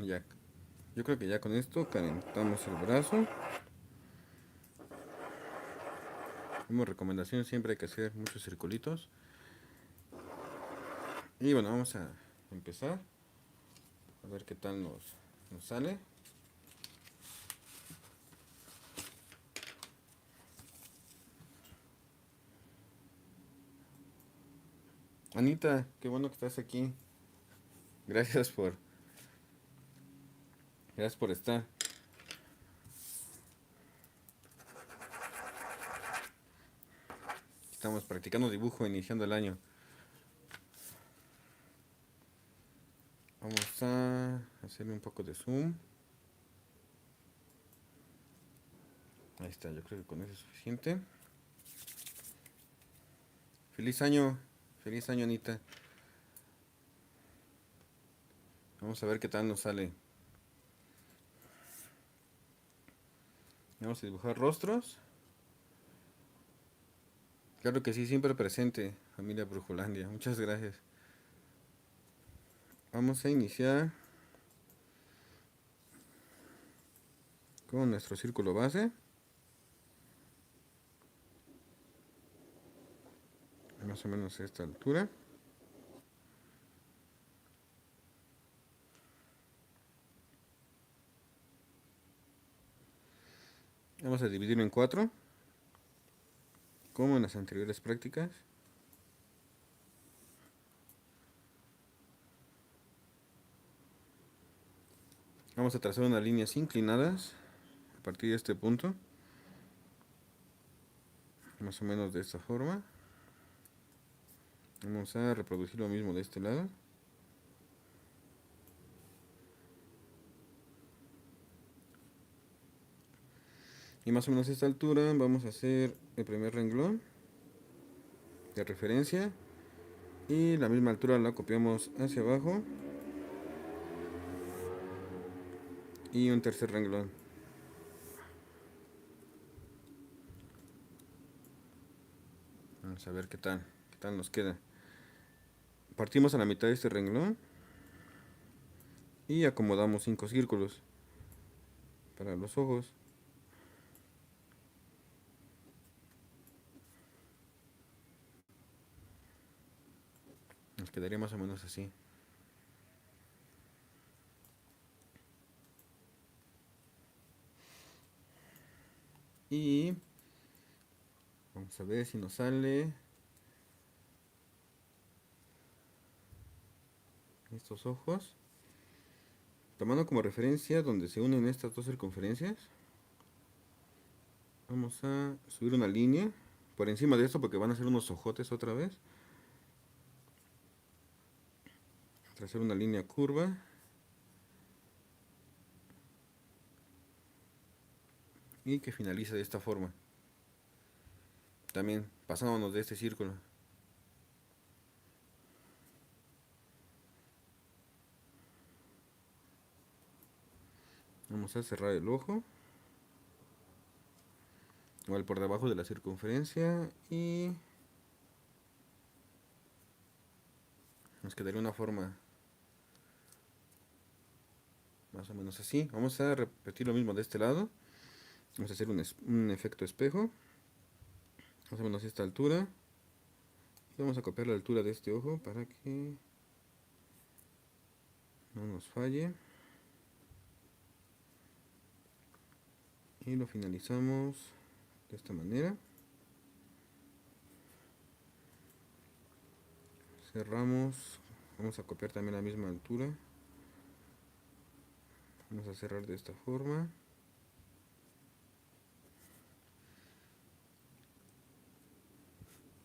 Ya, yo creo que ya con esto calentamos el brazo. Como recomendación, siempre hay que hacer muchos circulitos. Y bueno, vamos a empezar. A ver qué tal nos sale. Anita, qué bueno que estás aquí. Gracias por, gracias por estar. Estamos practicando dibujo iniciando el año. Vamos a hacerle un poco de zoom. Ahí está, yo creo que con eso es suficiente. Feliz año Anita. Vamos a ver qué tal nos sale. Vamos a dibujar rostros. Claro que sí, siempre presente, familia Brujulandia. Muchas gracias. Vamos a iniciar con nuestro círculo base. Más o menos a esta altura. Vamos a dividirlo en 4, como en las anteriores prácticas. Vamos a trazar unas líneas inclinadas a partir de este punto. Más o menos de esta forma. Vamos a reproducir lo mismo de este lado. Y más o menos a esta altura vamos a hacer el primer renglón de referencia. Y la misma altura la copiamos hacia abajo. Y un tercer renglón. Vamos a ver qué tal nos queda. Partimos a la mitad de este renglón y acomodamos 5 círculos para los ojos. Nos quedaría más o menos así. Y vamos a ver si nos sale estos ojos. Tomando como referencia donde se unen estas dos circunferencias, vamos a subir una línea por encima de esto porque van a ser unos ojotes otra vez. Trazar una línea curva. Y que finalice de esta forma. También pasándonos de este círculo. Vamos a cerrar el ojo. Igual por debajo de la circunferencia. Y nos quedaría una forma más o menos así. Vamos a repetir lo mismo de este lado. Vamos a hacer un efecto espejo. Más o menos a esta altura. Y vamos a copiar la altura de este ojo para que no nos falle. Y lo finalizamos de esta manera. Cerramos. Vamos a copiar también la misma altura. Vamos a cerrar de esta forma.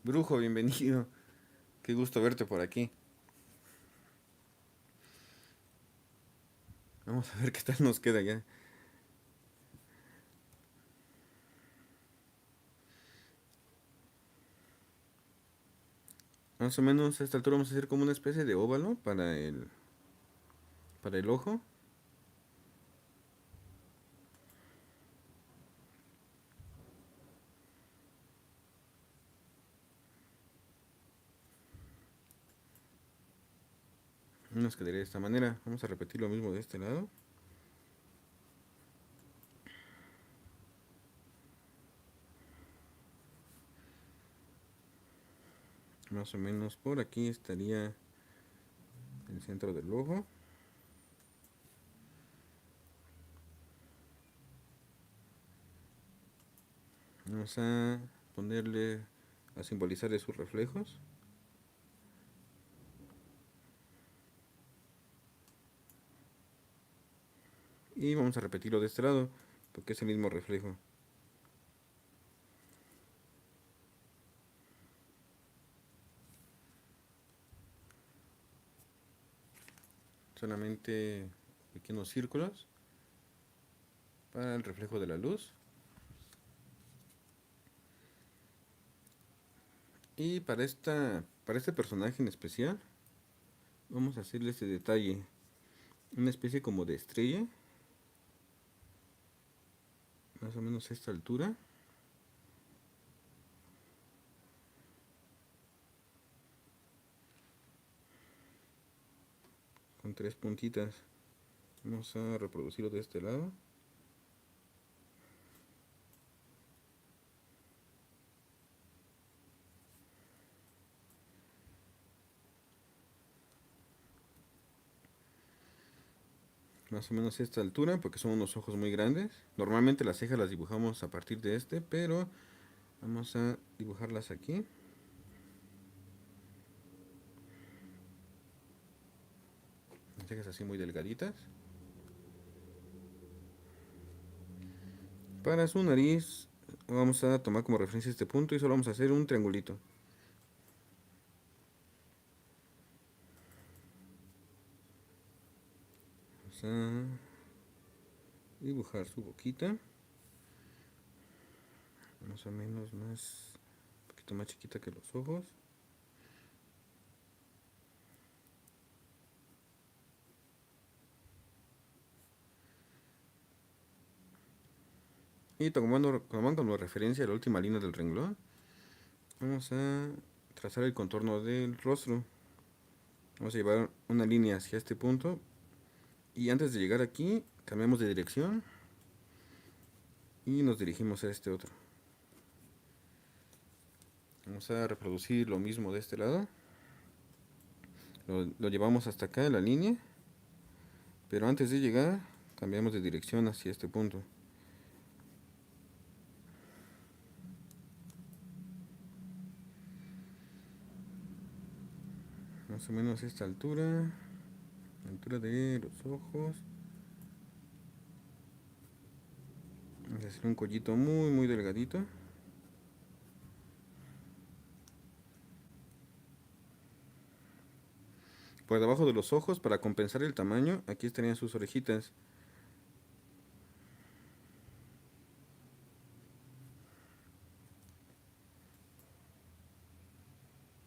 Brujo, bienvenido. Qué gusto verte por aquí. Vamos a ver qué tal nos queda ya. Más o menos a esta altura vamos a hacer como una especie de óvalo para el ojo. Nos quedaría de esta manera. Vamos a repetir lo mismo de este lado. Más o menos por aquí estaría el centro del ojo. Vamos a ponerle, a simbolizarle sus reflejos. Y vamos a repetirlo de este lado, porque es el mismo reflejo. Solamente pequeños círculos para el reflejo de la luz. Y para este personaje en especial, vamos a hacerle este detalle. Una especie como de estrella. Más o menos a esta altura. Con 3 puntitas. Vamos a reproducirlo de este lado. Más o menos a esta altura, porque son unos ojos muy grandes. Normalmente las cejas las dibujamos a partir de este, pero vamos a dibujarlas aquí. Las cejas así muy delgaditas. Para su nariz vamos a tomar como referencia este punto y solo vamos a hacer un triangulito. Vamos a dibujar su boquita. Más o menos más, un poquito más chiquita que los ojos. Y tomando como referencia la última línea del renglón, vamos a trazar el contorno del rostro. Vamos a llevar una línea hacia este punto. Y antes de llegar aquí, cambiamos de dirección. Y nos dirigimos a este otro. Vamos a reproducir lo mismo de este lado. Lo llevamos hasta acá, la línea. Pero antes de llegar, cambiamos de dirección hacia este punto. Más o menos a esta altura. La altura de los ojos. Vamos a hacer un collito muy delgadito. Por debajo de los ojos, para compensar el tamaño, aquí estarían sus orejitas.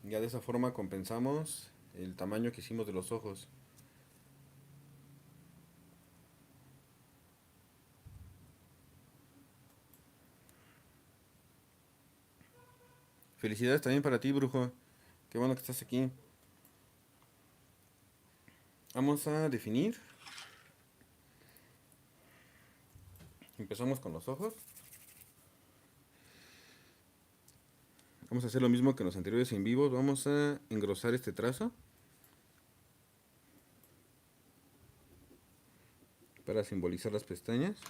Ya de esa forma compensamos el tamaño que hicimos de los ojos. Felicidades también para ti, brujo. Qué bueno que estás aquí. Vamos a definir. Empezamos con los ojos. Vamos a hacer lo mismo que en los anteriores en vivos. Vamos a engrosar este trazo para simbolizar las pestañas.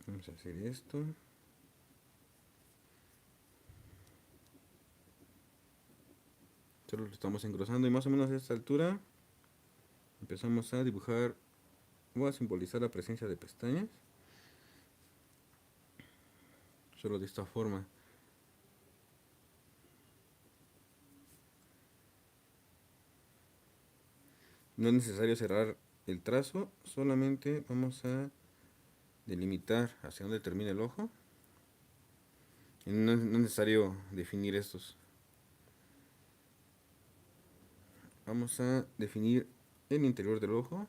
Vamos a hacer esto. Solo lo estamos engrosando y más o menos a esta altura empezamos a dibujar o a simbolizar la presencia de pestañas. Solo de esta forma. No es necesario cerrar el trazo, solamente vamos a delimitar hacia dónde termina el ojo. Y no es necesario definir estos. Vamos a definir el interior del ojo.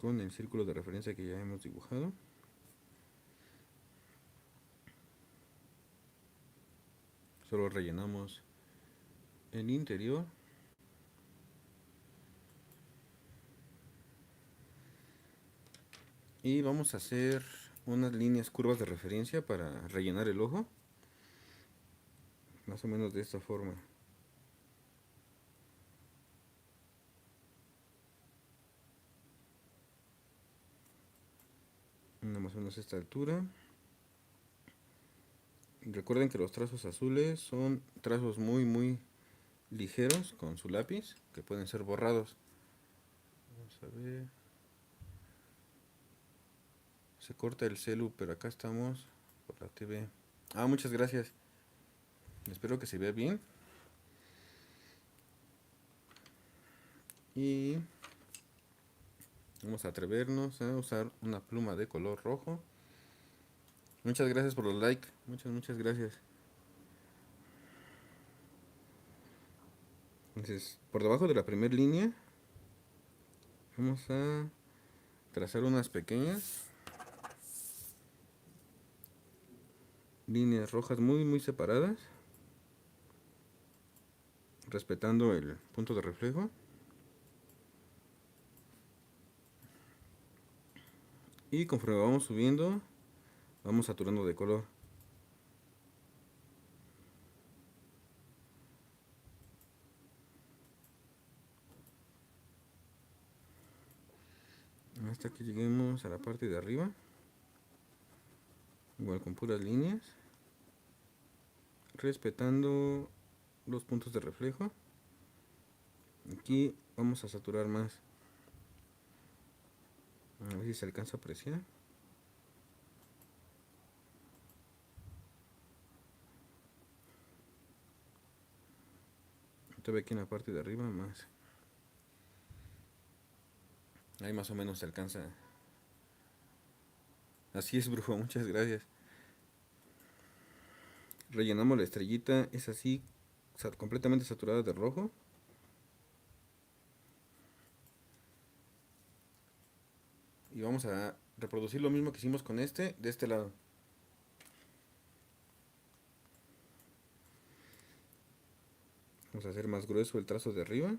con el círculo de referencia que ya hemos dibujado. Solo rellenamos el interior. Y vamos a hacer unas líneas curvas de referencia para rellenar el ojo. Más o menos de esta forma. Más o menos a esta altura. Recuerden que los trazos azules son trazos muy ligeros con su lápiz, que pueden ser borrados. Vamos a ver. Se corta el celu, pero acá estamos por la TV. Muchas gracias. Espero que se vea bien. Y vamos a atrevernos a usar una pluma de color rojo. Muchas gracias por los likes. Muchas gracias. Entonces, por debajo de la primera línea, vamos a trazar unas pequeñas líneas rojas muy separadas, respetando el punto de reflejo. Y conforme vamos subiendo, vamos saturando de color. Hasta que lleguemos a la parte de arriba. Igual con puras líneas. Respetando los puntos de reflejo. Aquí vamos a saturar más. A ver si se alcanza a apreciar. Todavía aquí en la parte de arriba más. Ahí más o menos se alcanza. Así es, brujo, muchas gracias. Rellenamos la estrellita, es así, completamente saturada de rojo. Y vamos a reproducir lo mismo que hicimos con de este lado. Vamos a hacer más grueso el trazo de arriba.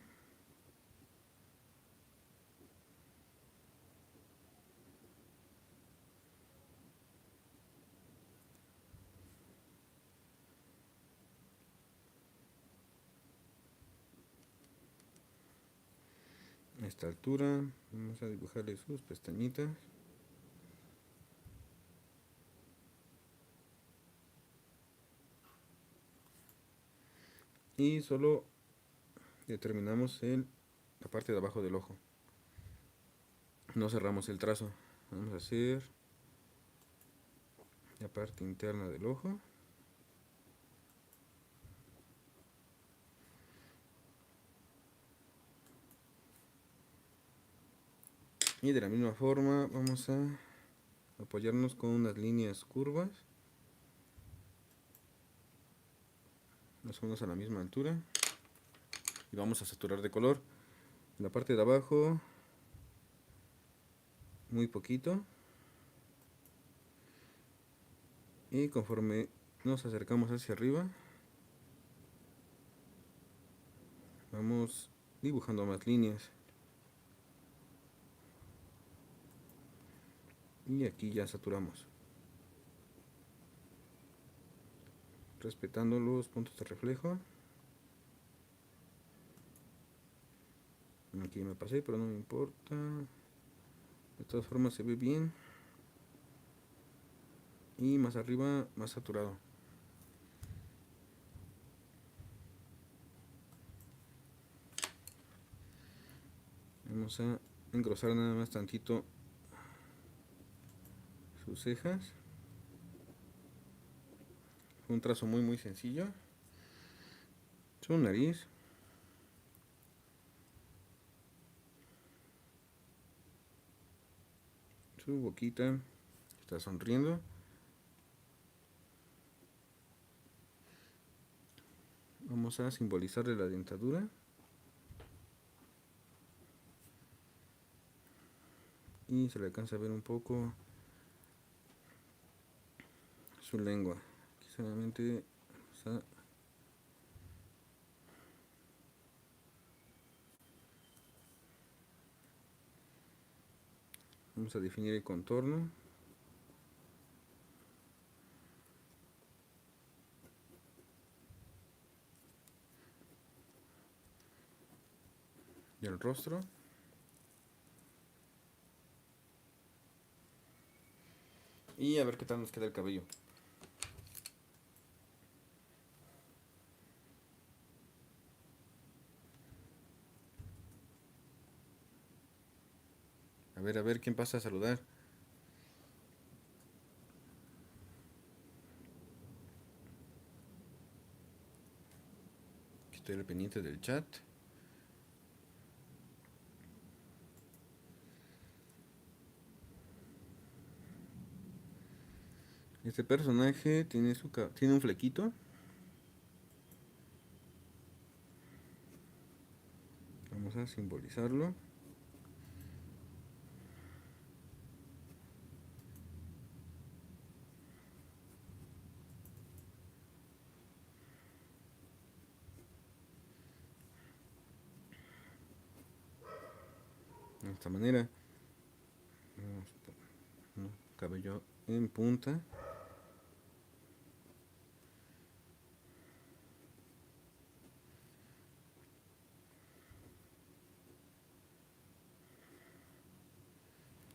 A esta altura vamos a dibujarle sus pestañitas. Y solo determinamos la parte de abajo del ojo. No cerramos el trazo. Vamos a hacer la parte interna del ojo. Y de la misma forma vamos a apoyarnos con unas líneas curvas. Más o menos a la misma altura. Y vamos a saturar de color. En la parte de abajo, muy poquito. Y conforme nos acercamos hacia arriba, vamos dibujando más líneas. Y aquí ya saturamos, respetando los puntos de reflejo. Aquí me pasé, pero no me importa. De todas formas se ve bien. Y más arriba, más saturado. Vamos a engrosar nada más tantito sus cejas. Un trazo muy sencillo. Su nariz. Su boquita. Está sonriendo. Vamos a simbolizarle la dentadura. y se le alcanza a ver un poco su lengua. Aquí solamente vamos a definir el contorno. Y el rostro. Y a ver qué tal nos queda el cabello. A ver quién pasa a saludar. Aquí estoy al pendiente del chat. Este personaje tiene un flequito. Vamos a simbolizarlo. De esta manera. Cabello en punta.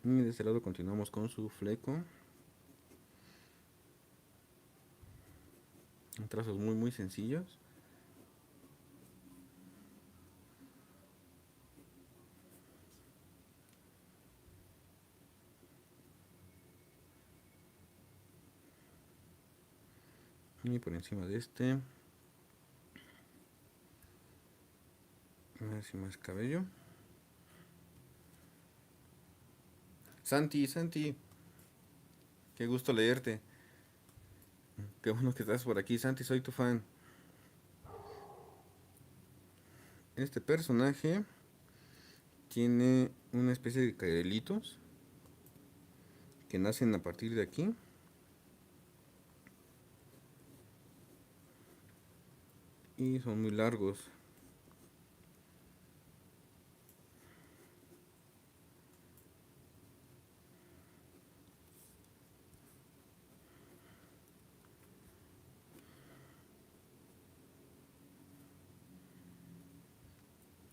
Y de este lado continuamos con su fleco. Trazos muy sencillos. Y por encima de este, a ver si más cabello. Santi, qué gusto leerte. Qué bueno que estás por aquí, Santi, soy tu fan. Este personaje tiene una especie de caerelitos que nacen a partir de aquí. Y son muy largos.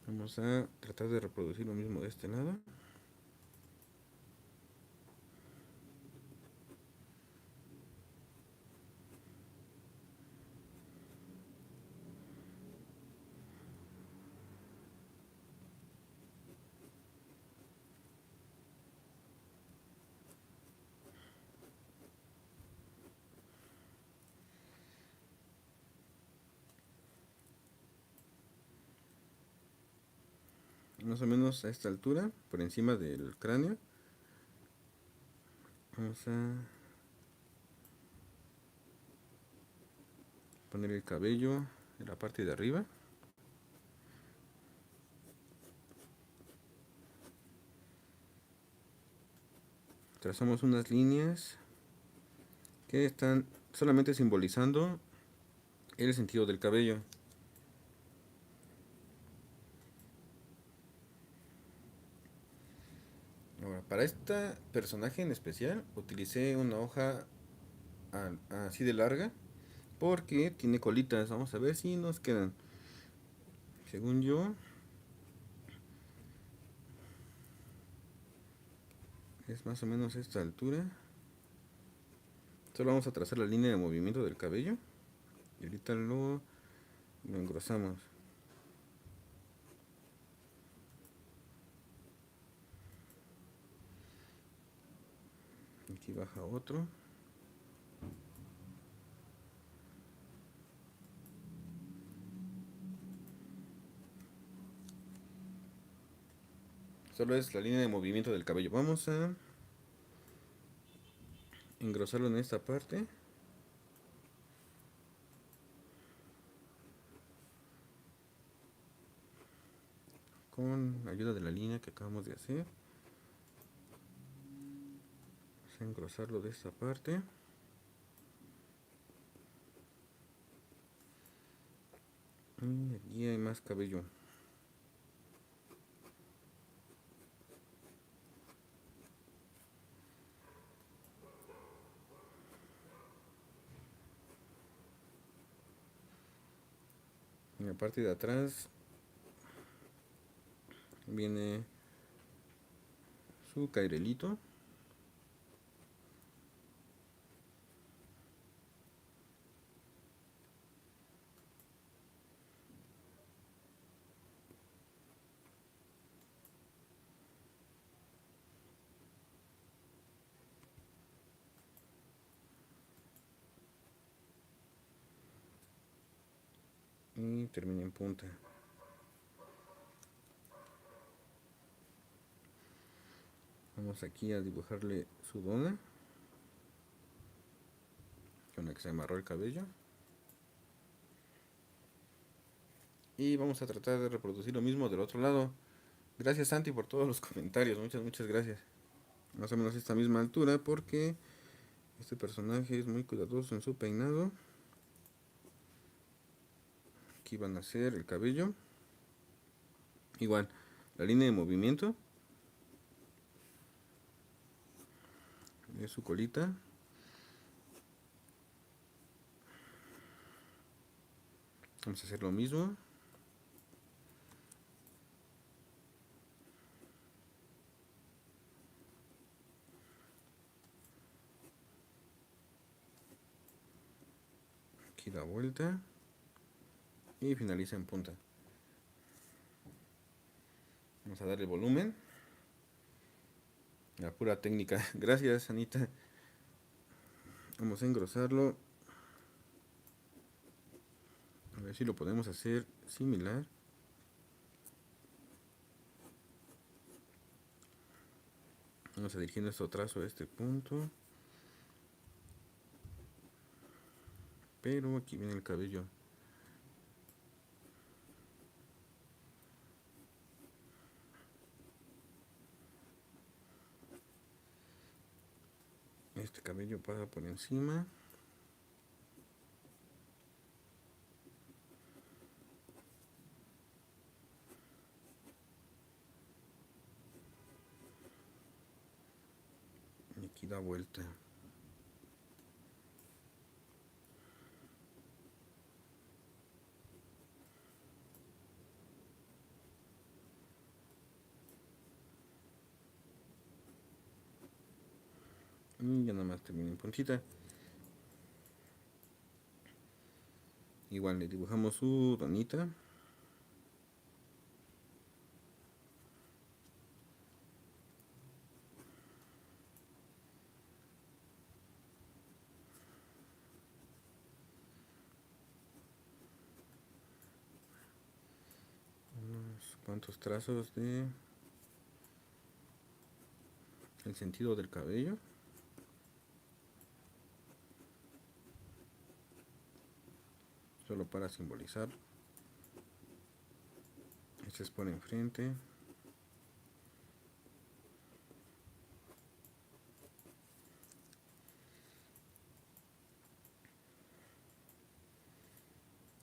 Vamos a tratar de reproducir lo mismo de este lado. Más o menos a esta altura, por encima del cráneo. Vamos a poner el cabello en la parte de arriba. Trazamos unas líneas que están solamente simbolizando el sentido del cabello. Ahora, para este personaje en especial utilicé una hoja así de larga porque tiene colitas. Vamos a ver si nos quedan. Según yo, es más o menos esta altura. Solo vamos a trazar la línea de movimiento del cabello y ahorita lo engrosamos. Aquí baja otro. Solo es la línea de movimiento del cabello. Vamos a engrosarlo en esta parte. Con ayuda de la línea que acabamos de hacer. Vamos a engrosarlo de esta parte. Y aquí hay más cabello. En la parte de atrás viene su cairelito. Y termina en punta. Vamos aquí a dibujarle su dona con la que se amarró el cabello. Y vamos a tratar de reproducir lo mismo del otro lado. Gracias Santi por todos los comentarios, muchas gracias. Más o menos a esta misma altura porque este personaje es muy cuidadoso en su peinado. Aquí van a hacer el cabello. Igual, la línea de movimiento de su colita. Vamos a hacer lo mismo. Aquí da vuelta. Y finaliza en punta. Vamos a darle volumen. La pura técnica. Gracias, Anita. Vamos a engrosarlo. A ver si lo podemos hacer similar. Vamos a dirigir nuestro trazo a este punto. Pero aquí viene el cabello. Este cabello pasa por encima. Y aquí da vuelta. Y ya nada más termina en puntita. Igual le dibujamos su donita. Unos cuantos trazos de el sentido del cabello. Solo para simbolizar. Este es por enfrente.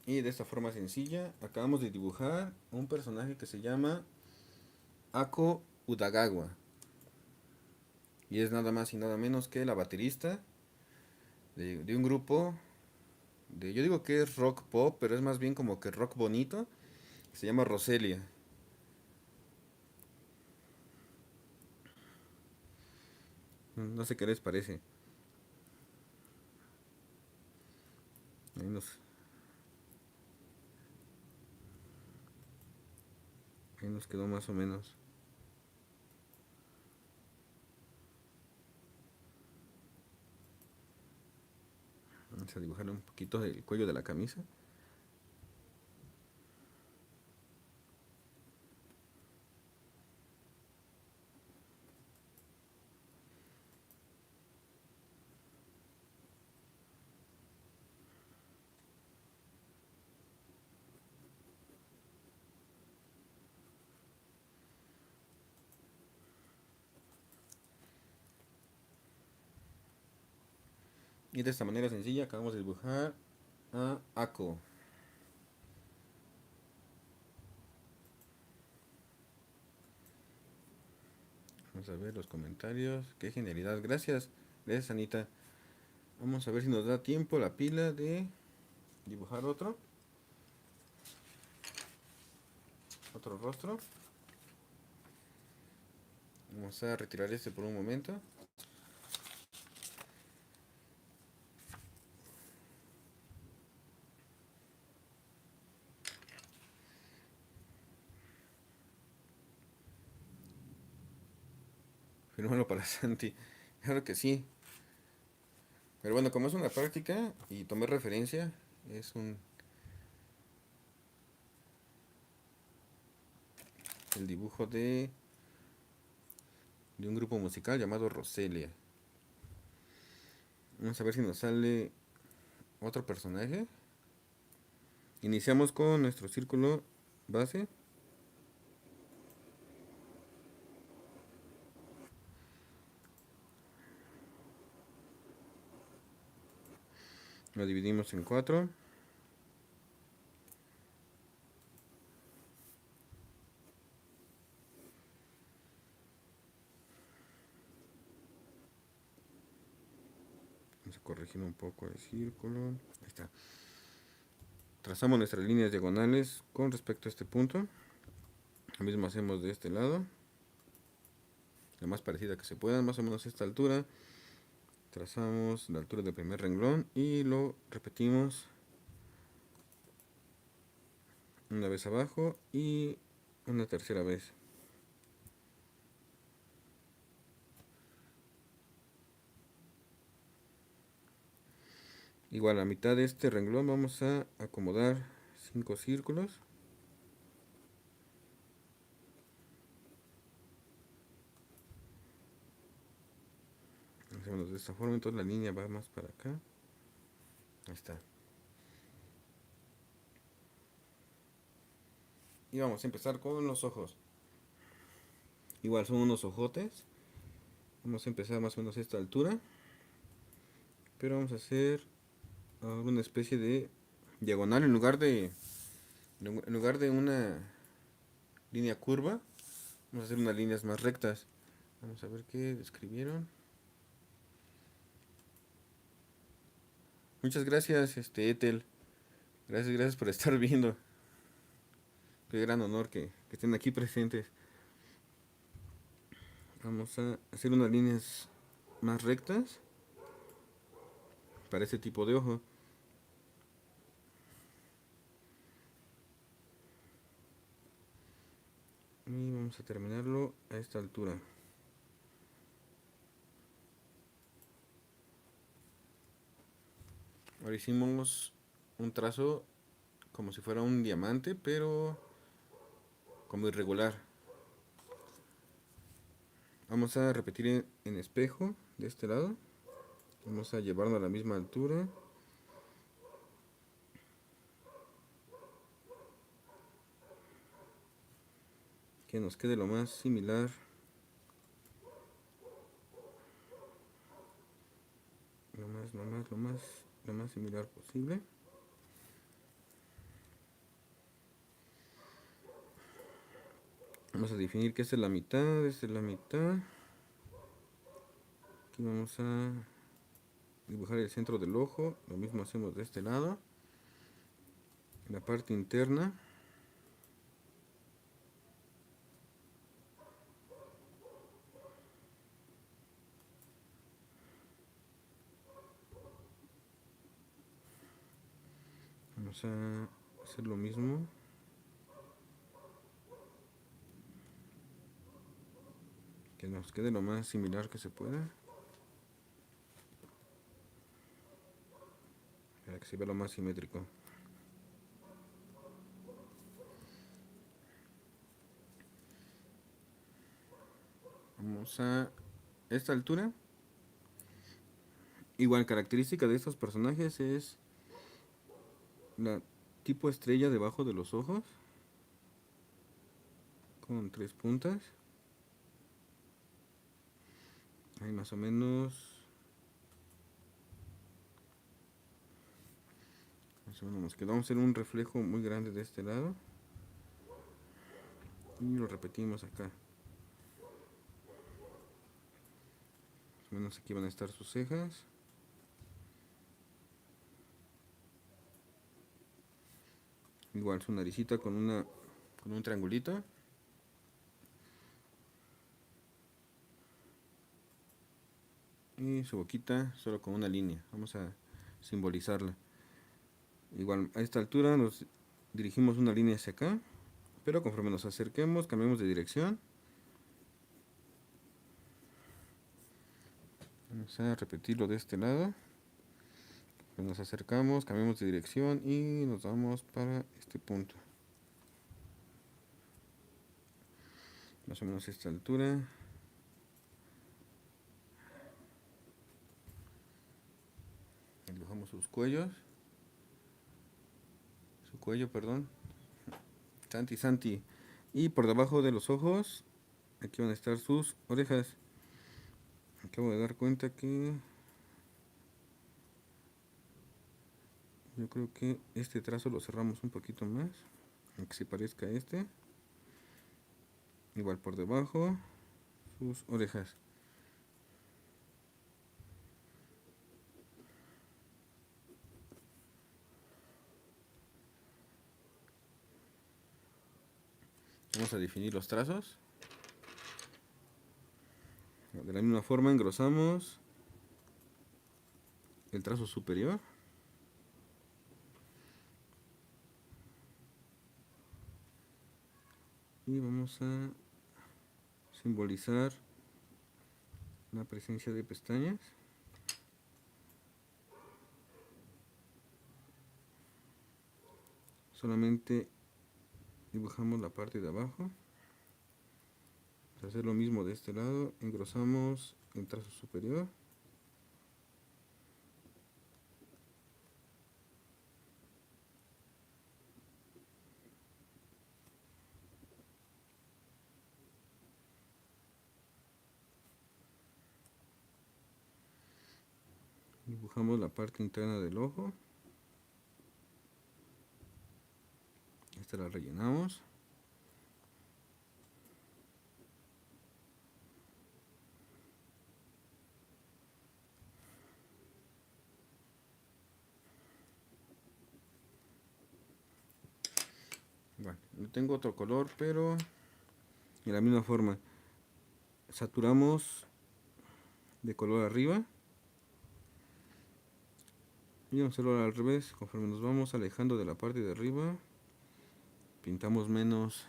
Y de esta forma sencilla acabamos de dibujar un personaje que se llama Ako Udagawa. Y es nada más y nada menos que la baterista de un grupo yo digo que es rock pop, pero es más bien como que rock bonito. Se llama Roselia. No sé qué les parece. Ahí nos, ahí nos quedó más o menos. Vamos a dibujarle un poquito del cuello de la camisa. Y de esta manera sencilla acabamos de dibujar a Ako. Vamos a ver los comentarios. Qué genialidad. Gracias. Gracias, Anita. Vamos a ver si nos da tiempo la pila de dibujar otro. Otro rostro. Vamos a retirar este por un momento. Firmalo para Santi. Claro que sí. Pero bueno, como es una práctica y tomé referencia, es el dibujo de un grupo musical llamado Roselia. Vamos a ver si nos sale otro personaje. Iniciamos con nuestro círculo base. Lo dividimos en 4. Vamos a corregir un poco el círculo. Ahí está. Trazamos nuestras líneas diagonales con respecto a este punto. Lo mismo hacemos de este lado. La más parecida que se pueda, más o menos a esta altura. Trazamos la altura del primer renglón y lo repetimos una vez abajo y una tercera vez. Igual a mitad de este renglón vamos a acomodar 5 círculos. Hacemos de esta forma, entonces la línea va más para acá. Ahí está. Y vamos a empezar con los ojos. Igual son unos ojotes. Vamos a empezar más o menos a esta altura. Pero vamos a hacer una especie de diagonal en lugar de una línea curva. Vamos a hacer unas líneas más rectas. Vamos a ver qué escribieron. Muchas gracias, Ethel. Gracias por estar viendo. Qué gran honor que estén aquí presentes. Vamos a hacer unas líneas más rectas para este tipo de ojo. Y vamos a terminarlo a esta altura. Ahora hicimos un trazo como si fuera un diamante, pero como irregular. Vamos a repetir en espejo de este lado. Vamos a llevarlo a la misma altura. Que nos quede lo más similar. Lo más similar posible. Vamos a definir que esta es la mitad, esta es la mitad. Aquí vamos a dibujar el centro del ojo. Lo mismo hacemos de este lado. La parte interna. Vamos a hacer lo mismo. Que nos quede lo más similar que se pueda. Para que se vea lo más simétrico. Vamos a esta altura. Igual característica de estos personajes es la tipo estrella debajo de los ojos. Con 3 puntas. Ahí más o menos Más o menos nos quedó. Vamos a hacer un reflejo muy grande de este lado. Y lo repetimos acá. Más o menos aquí van a estar sus cejas. Igual su naricita con un triangulito. Y su boquita solo con una línea. Vamos a simbolizarla. Igual a esta altura nos dirigimos una línea hacia acá. Pero conforme nos acerquemos, cambiamos de dirección. Vamos a repetirlo de este lado. Nos acercamos, cambiamos de dirección y nos vamos para este punto. Más o menos a esta altura. Dibujamos sus cuellos. Su cuello, perdón. Santi. Y por debajo de los ojos, aquí van a estar sus orejas. Acabo de dar cuenta que yo creo que este trazo lo cerramos un poquito más, aunque se parezca a este. Igual por debajo, sus orejas. Vamos a definir los trazos. De la misma forma engrosamos el trazo superior. Y vamos a simbolizar la presencia de pestañas. Solamente dibujamos la parte de abajo. Vamos a hacer lo mismo de este lado. Engrosamos el trazo superior. Dibujamos la parte interna del ojo. Esta la rellenamos. Bueno, no tengo otro color, pero de la misma forma saturamos de color arriba y vamos a hacerlo al revés. Conforme nos vamos alejando de la parte de arriba, pintamos menos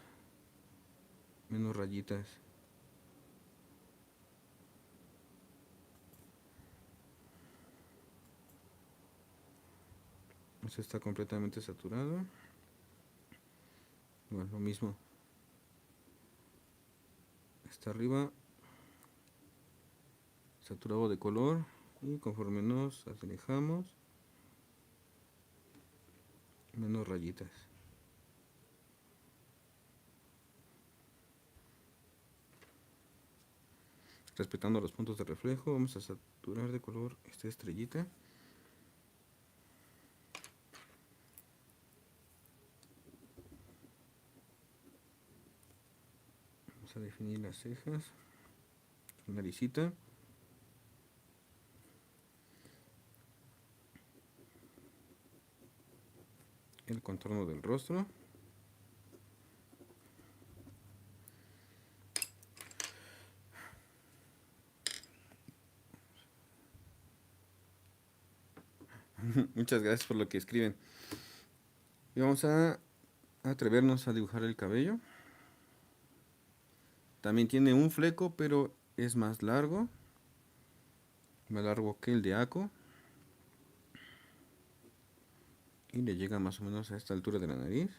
rayitas. Este está completamente saturado. Bueno, lo mismo. Está arriba, saturado de color, y conforme nos alejamos, menos rayitas. Respetando los puntos de reflejo, vamos a saturar de color esta estrellita. Vamos a definir las cejas, su naricita. El contorno del rostro. Muchas gracias por lo que escriben. Y vamos a atrevernos a dibujar el cabello. También tiene un fleco, pero es más largo que el de Ako. Y le llega más o menos a esta altura de la nariz.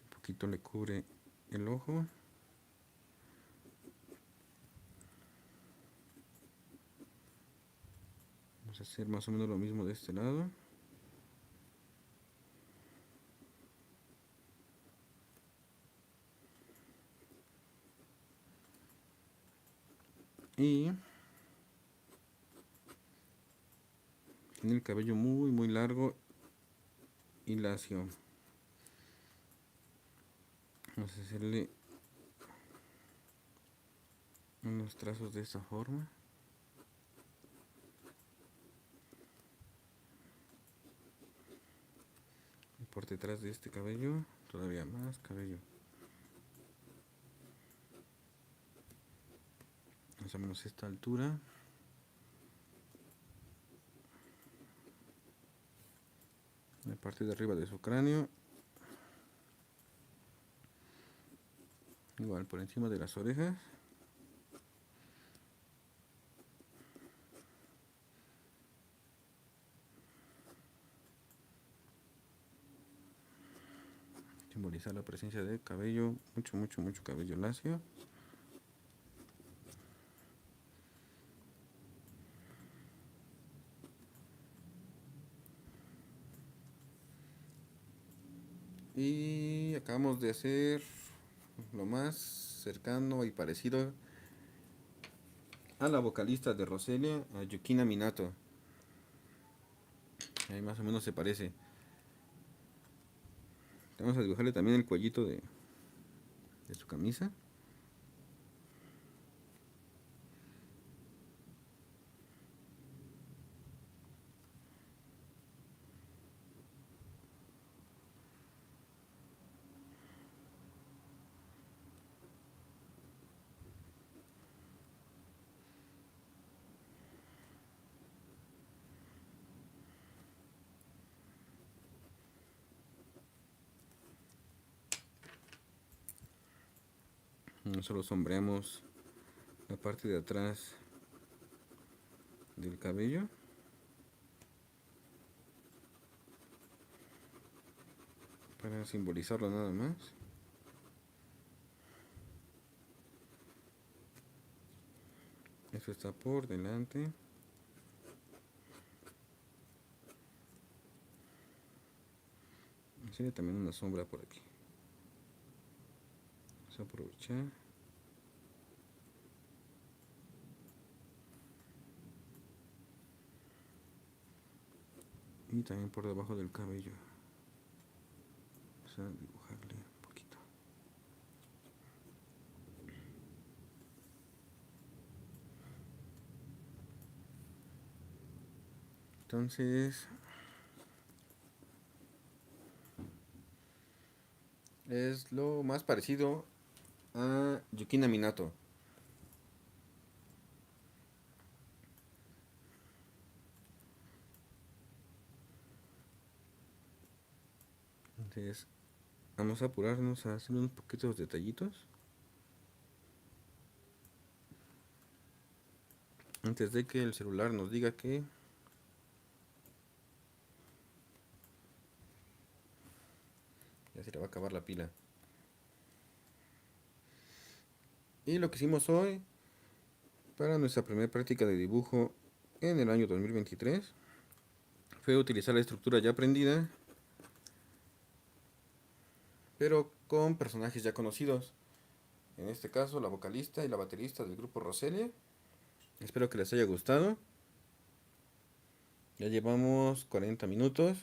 Un poquito le cubre el ojo. a hacer más o menos lo mismo de este lado. Y tiene el cabello muy largo y lacio. Vamos a hacerle unos trazos de esta forma. Y por detrás de este cabello, todavía más cabello. Más o menos esta altura. La parte de arriba de su cráneo. Igual por encima de las orejas. Simbolizar la presencia de cabello, mucho cabello lacio. Y acabamos de hacer lo más cercano y parecido a la vocalista de Roselia, a Yukina Minato. Ahí más o menos se parece. Vamos a dibujarle también el cuellito de su camisa. Solo sombreamos la parte de atrás del cabello. Para simbolizarlo nada más. Eso está por delante. Tiene también una sombra por aquí. Vamos a aprovechar. Y también por debajo del cabello. Vamos a dibujarle un poquito. Entonces es lo más parecido a Yukina Minato. Entonces vamos a apurarnos a hacer unos poquitos detallitos antes de que el celular nos diga que ya se le va a acabar la pila. Y lo que hicimos hoy para nuestra primera práctica de dibujo en el año 2023 fue utilizar la estructura ya aprendida, pero con personajes ya conocidos. En este caso, la vocalista y la baterista del grupo Roselia. Espero que les haya gustado. Ya llevamos 40 minutos.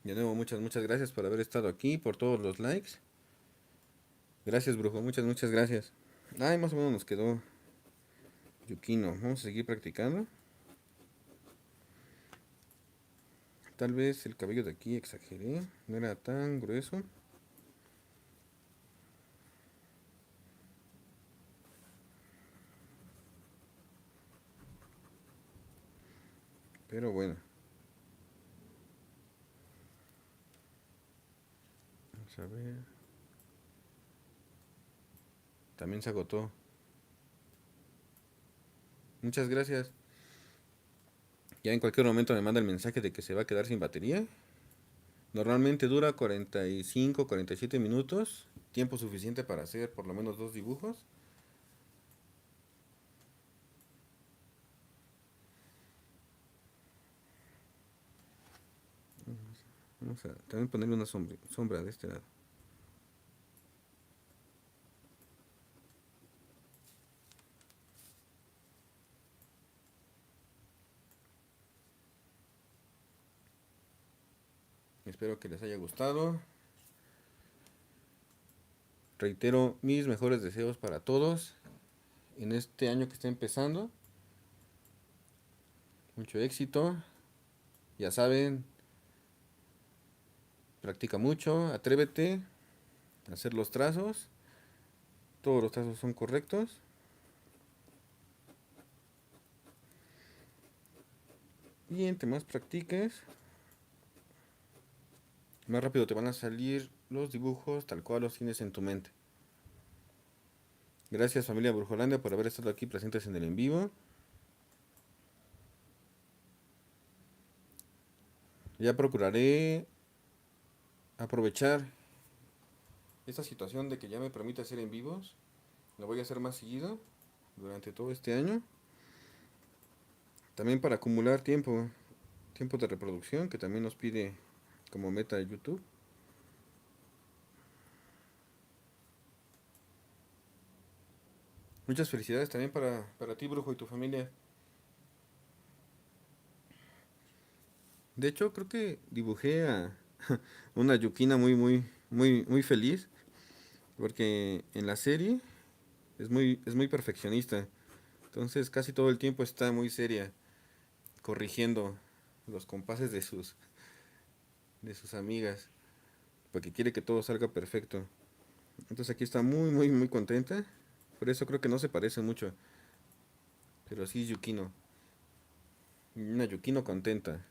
De nuevo, muchas gracias por haber estado aquí, por todos los likes. Gracias, brujo, muchas gracias. Ay, más o menos nos quedó Yukino. Vamos a seguir practicando. Tal vez el cabello de aquí exageré, no era tan grueso. Pero bueno. Vamos a ver. También se agotó. Muchas gracias. Ya en cualquier momento me manda el mensaje de que se va a quedar sin batería. Normalmente dura 45, 47 minutos. Tiempo suficiente para hacer por lo menos 2 dibujos. Vamos a también ponerle una sombra de este lado. Espero que les haya gustado. Reitero mis mejores deseos para todos en este año que está empezando. Mucho éxito. Ya saben, practica mucho, atrévete a hacer los trazos. Todos los trazos son correctos. Y entre más practiques, más rápido te van a salir los dibujos tal cual los tienes en tu mente. Gracias familia Brujolandia por haber estado aquí presentes en el en vivo. Ya procuraré aprovechar esta situación de que ya me permite hacer en vivos. Lo voy a hacer más seguido durante todo este año. También para acumular tiempo de reproducción que también nos pide como meta de YouTube. Muchas felicidades también para ti, Brujo, y tu familia. De hecho, creo que dibujé a una Yukina muy feliz. Porque en la serie es muy perfeccionista. Entonces casi todo el tiempo está muy seria, corrigiendo los compases de sus amigas. Porque quiere que todo salga perfecto. Entonces aquí está muy contenta. Por eso creo que no se parece mucho. Pero sí es Yukino. Una Yukino contenta.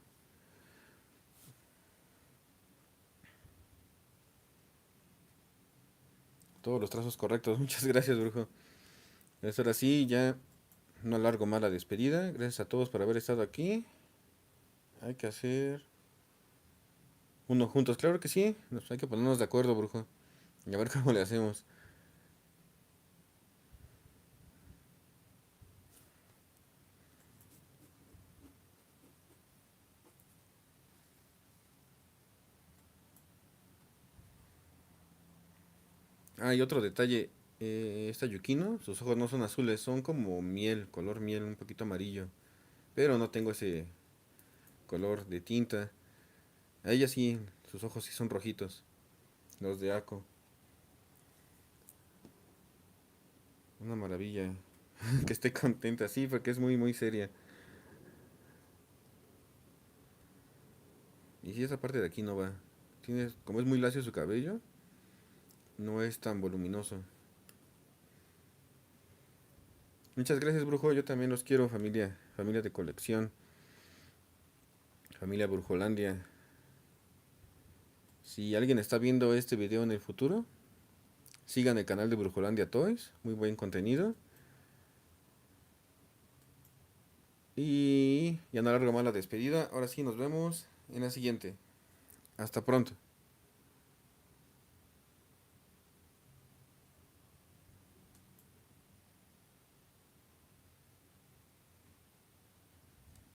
Todos los trazos correctos. Muchas gracias, Brujo. Pues ahora sí, ya no alargo más la despedida. Gracias a todos por haber estado aquí. Hay que hacer uno juntos. Claro que sí. Hay que ponernos de acuerdo, Brujo. Y a ver cómo le hacemos. Ah, y otro detalle. Esta Yukino, sus ojos no son azules, son como miel, color miel, un poquito amarillo. Pero no tengo ese color de tinta. A ella sí, sus ojos sí son rojitos. Los de Ako. Una maravilla. Que esté contenta, sí, porque es muy seria. Y si esa parte de aquí no va. Como es muy lacio su cabello, no es tan voluminoso. Muchas gracias, Brujo. Yo también los quiero, familia. Familia de colección. Familia Brujolandia. Si alguien está viendo este video en el futuro, sigan el canal de Brujolandia Toys. Muy buen contenido. Y ya no alargo más la despedida. Ahora sí, nos vemos en la siguiente. Hasta pronto.